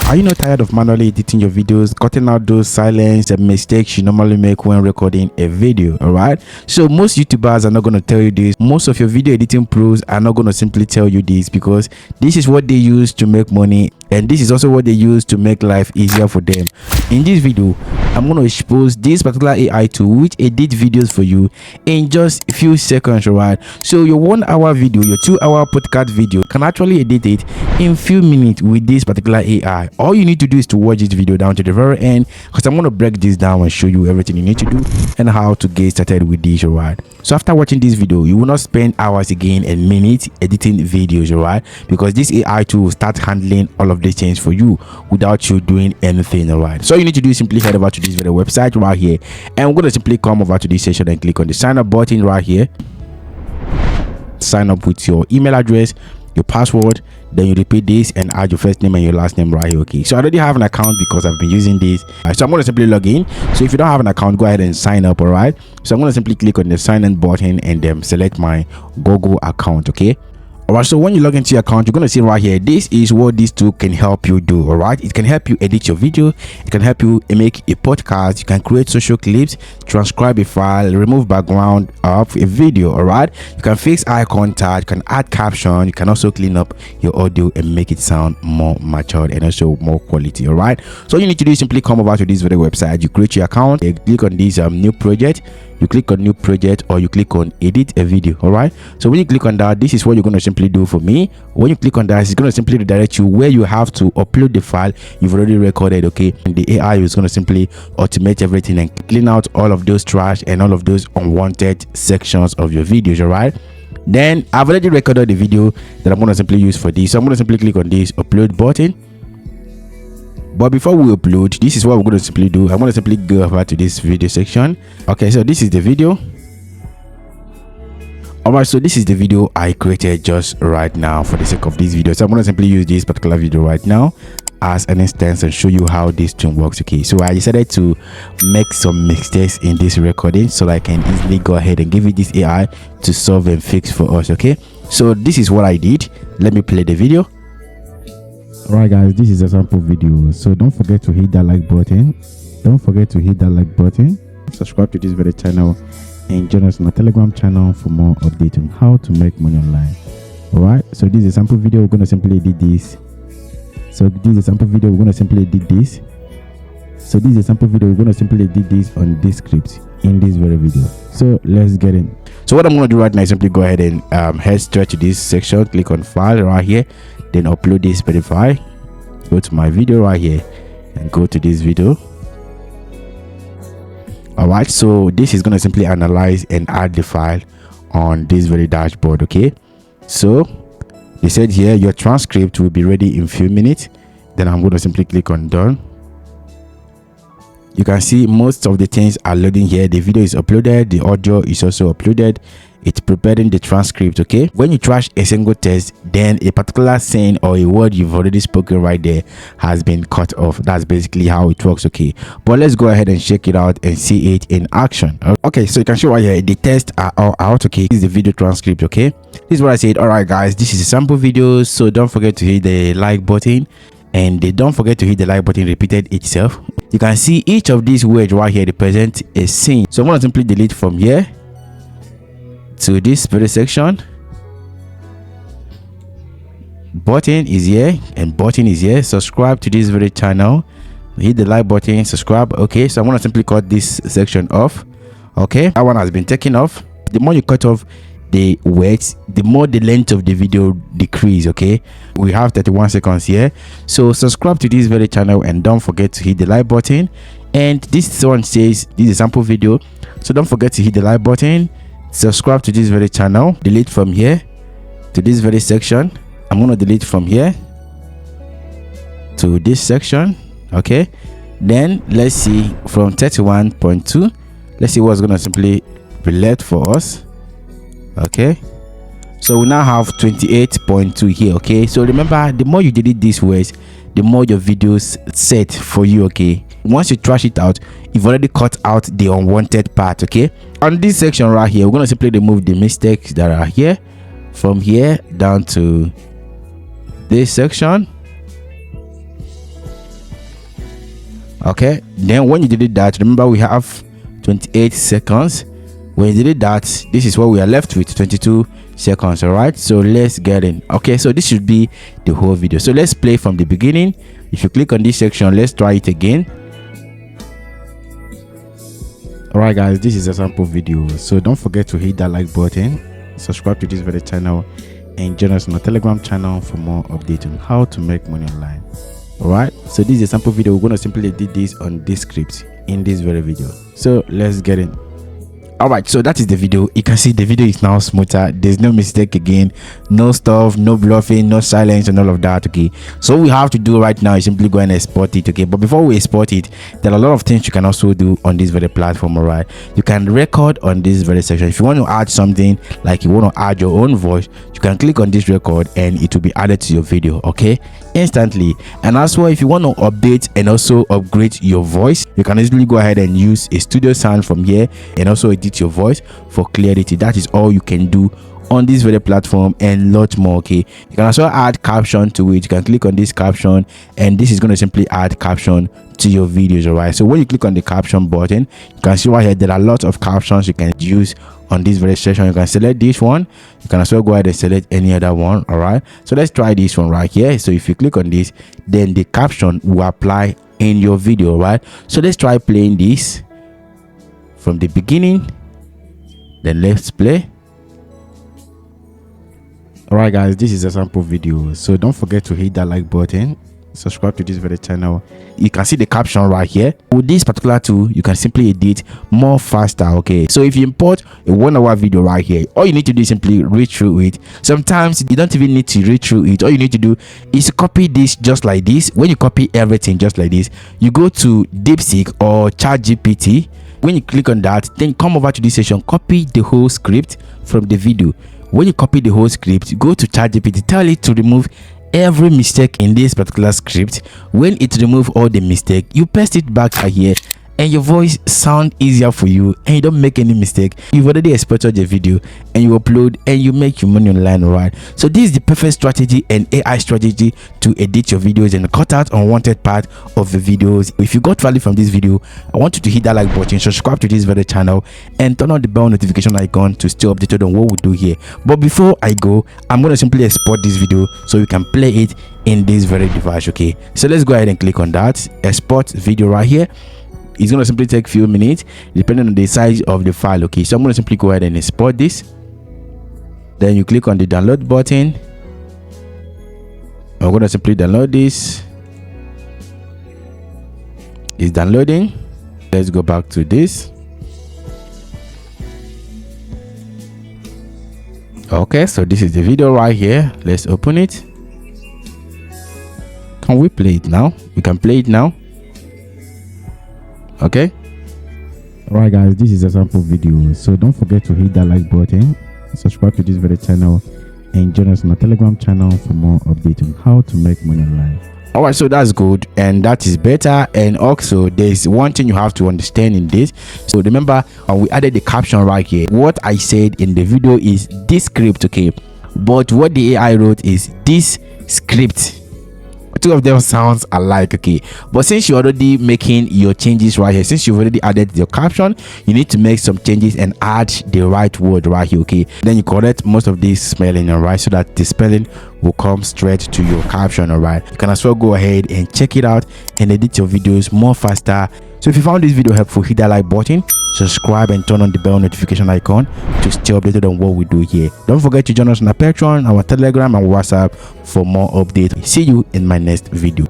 Are you not tired of manually editing your videos, cutting out those silence and mistakes you normally make when recording a video? All right, so most YouTubers are not going to tell you this. Most of your video editing pros are not going to simply tell you this, because this is what they use to make money, and this is also what they use to make life easier for them. In this video, I'm going to expose this particular AI tool which edit videos for you in just a few seconds. All right, so your 1 hour video, your 2 hour podcast video, can actually edit it in few minutes with this particular AI. All you need to do is to watch this video down to the very end, because I'm going to break this down and show you everything you need to do and how to get started with this. All right, so after watching this video, you will not spend hours again and minutes editing videos. All right, because this AI tool will start handling all of these things for you without you doing anything. All right, so all you need to do is simply head over to this video website right here, and we're going to simply come over to this section and click on the sign up button right here. Sign up with your email address, your password, then you repeat this and add your first name and your last name right here. Okay, so I already have an account because I've been using this. So I'm going to simply log in. So if you don't have an account, go ahead and sign up. All right, so I'm going to simply click on the sign in button and then select my Google account. Okay, all right, so when you log into your account, you're going to see right here, this is what this tool can help you do. All right, it can help you edit your video, it can help you make a podcast, you can create social clips, transcribe a file, remove background of a video. All right, you can fix eye contact, you can add caption, you can also clean up your audio and make it sound more matured and also more quality. All right, so all you need to do is simply come over to this video website, you create your account, you click on this new project, you click on new project, or you click on edit a video. All right, so when you click on that, this is what you're going to simply do for me. When you click on that, it's going to simply redirect you where you have to upload the file you've already recorded. Okay, and the AI is going to simply automate everything and clean out all of those trash and all of those unwanted sections of your videos. All right, then I've already recorded the video that I'm going to simply use for this, so I'm going to simply click on this upload button. But before we upload, this is what we're going to simply do. I'm going to simply go over to this video section. Okay, so this is the video. All right, so this is the video I created just right now for the sake of this video. So I'm going to simply use this particular video right now as an instance and show you how this thing works. Okay, so I decided to make some mistakes in this recording so I can easily go ahead and give it this AI to solve and fix for us. Okay, so this is what I did. Let me play the video. Alright guys, this is a sample video, so don't forget to hit that like button. Subscribe to this very channel and join us on my Telegram channel for more updates on how to make money online. Alright, so this is a sample video. We're going to simply edit this. So this is a sample video. We're going to simply edit this. On Descript in this very video. So let's get in. So what I'm going to do right now is simply go ahead and head straight to this section, click on file right here, then upload this file, go to my video right here and go to this video. All right, so this is going to simply analyze and add the file on this very dashboard. Okay, so they said here your transcript will be ready in few minutes. Then I'm going to simply click on done. You can see most of the things are loading here. The video is uploaded, the audio is also uploaded, it's preparing the transcript. Okay, when you trash a single text, then a particular saying or a word you've already spoken right there has been cut off. That's basically how it works. Okay, but let's go ahead and check it out and see it in action. Okay, so you can see right here the tests are all out. Okay, this is the video transcript. Okay, this is what I said. All right guys, this is a sample video, so don't forget to hit the like button, and don't forget to hit the like button repeated itself. You can see each of these words right here represent a scene. So I'm going to simply delete from here to this very section. Button is here and button is here. Subscribe to this very channel, hit the like button, subscribe. Okay, so I'm going to simply cut this section off. Okay, that one has been taken off. The more you cut off the words, the more the length of the video decrease. Okay, we have 31 seconds here. So subscribe to this very channel and don't forget to hit the like button. And this one says this is a sample video, so don't forget to hit the like button, subscribe to this very channel, delete from here to this very section. I'm going to delete from here to this section. Okay, then let's see from 31.2, let's see what's going to simply be left for us. Okay, so we now have 28.2 here. Okay, so remember, the more you delete these words, the more your videos set for you. Okay, once you trash it out, you've already cut out the unwanted part. Okay, on this section right here, we're going to simply remove the mistakes that are here from here down to this section. Okay, then when you delete that, remember we have 28 seconds. When you delete that, this is what we are left with, 22 seconds. All right, so let's get in. Okay, so this should be the whole video. So let's play from the beginning. If you click on this section, let's try it again. All right guys, this is a sample video, so don't forget to hit that like button, subscribe to this very channel, and join us on our Telegram channel for more updates on how to make money online. All right, so this is a sample video. We're going to simply edit this on Descript in this very video. So let's get in. All right, so that is the video. You can see the video is now smoother. There's no mistake again, no stuff, no bluffing, no silence, and all of that. Okay, so what we have to do right now is simply go and export it. Okay, but before we export it, there are a lot of things you can also do on this very platform. All right, you can record on this very section. If you want to add something, like you want to add your own voice, you can click on this record and it will be added to your video, okay, instantly. And as well, if you want to update and also upgrade your voice, you can easily go ahead and use a studio sound from here and also edit your voice for clarity. That is all you can do on this very platform, and lot more. Okay, you can also add caption to it. You can click on this caption and this is going to simply add caption to your videos. All right, so when you click on the caption button, you can see right here there are lots of captions you can use on this very section. You can select this one, you can also go ahead and select any other one. All right, so let's try this one right here. So if you click on this, then the caption will apply in your video. All right, so let's try playing this from the beginning, then let's play. All right guys, this is a sample video, so don't forget to hit that like button, subscribe to this very channel. You can see the caption right here. With this particular tool, you can simply edit more faster. Okay, so if you import a 1 hour video right here, all you need to do is simply read through it. Sometimes you don't even need to read through it. All you need to do is copy this just like this. When you copy everything just like this, you go to DeepSeek or ChatGPT. When you click on that, then come over to this section, copy the whole script from the video. When you copy the whole script, go to ChatGPT, tell it to remove every mistake in this particular script. When it remove all the mistake, you paste it back right here and your voice sound easier for you and you don't make any mistake. You've already exported the video and you upload and you make your money online. Right, so this is the perfect strategy and AI strategy to edit your videos and cut out unwanted part of the videos. If you got value from this video, I want you to hit that like button, subscribe to this very channel, and turn on the bell notification icon to stay updated on what we do here. But before I go, I'm going to simply export this video so you can play it in this very device. Okay, so let's go ahead and click on that export video right here. It's going to simply take a few minutes depending on the size of the file. Okay, so I'm going to simply go ahead and export this. Then you click on the download button. I'm going to simply download this. It's downloading. Let's go back to this. Okay, so this is the video right here. Let's open it. Can we play it now? We can play it now. Okay, all right guys, this is a sample video, so don't forget to hit that like button, subscribe to this very channel, and join us on our Telegram channel for more updates on how to make money online. All right, so that's good and that is better. And also there's one thing you have to understand in this. So remember, we added the caption right here. What I said in the video is Descript, okay, but what the AI wrote is this script. Two of them sounds alike. Okay, but since you're already making your changes right here, since you've already added your caption, you need to make some changes and add the right word right here. Okay, then you correct most of this spelling, all right, so that the spelling will come straight to your caption. All right, you can as well go ahead and check it out and edit your videos more faster. So if you found this video helpful, hit that like button, subscribe, and turn on the bell notification icon to stay updated on what we do here. Don't forget to join us on our Patreon, our Telegram, and WhatsApp for more updates. See you in my next video.